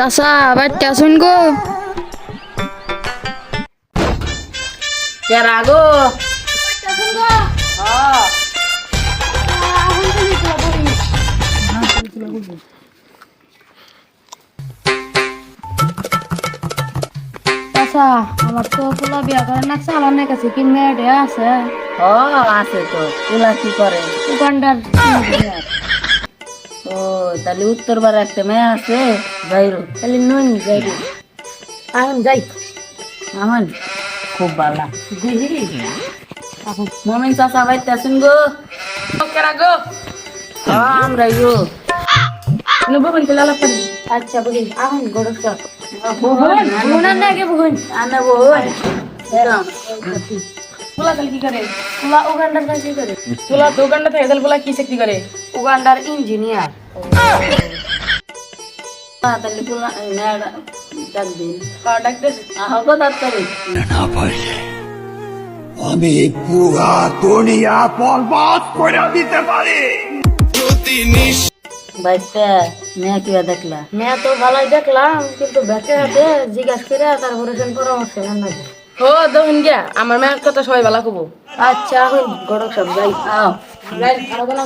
চাচা বাড়িতে আসুন গো। রাগো চাচা আমার তো পোলা বিয়া করার নাকছে, আমার নাকি আছে কি মেয়ে আছে ও আছে তো তুলা কি করে উগান্ডার। ও তাহলে উত্তরবার একটা মেয়ে আছে যাইরো তাহলে নই যাই এখন যাই। আমার খুব ভালো মমিন চাচা বাইতে আসুন গো গো আমরা গো বহুন তো লালা পানি। আচ্ছা বুঝি এখন গড়ক চল বহুন না আগে বহুন আনা বোন পোলা তাহলে কি করে? পোলা উগান্ডার কাছে করে, পোলা তো উগান্ডা থেকে তাহলে পোলা কি চাকরি করে? উগান্ডার ইঞ্জিনিয়ার। তাহলে পুলা মেয়ের ডাক দিন ডাকতেছে আহ গো তাড়াতাড়ি না পারলে আমি পুরা দুনিয়া বরবাদ করে দিতে পারি। বাইতে মেয়ে কিবা দেখলা মেয়ে তো ভালোই দেখলাম, কিন্তু ব্যাকে হাতে জিজ্ঞাসা করে তারপরে পরামর্শ নেই। ও দহিন গিয়া আমার মেয়ের কথা সবাই ভালো কব। আচ্ছা এখন গড়ক সব যাই। আও আরো না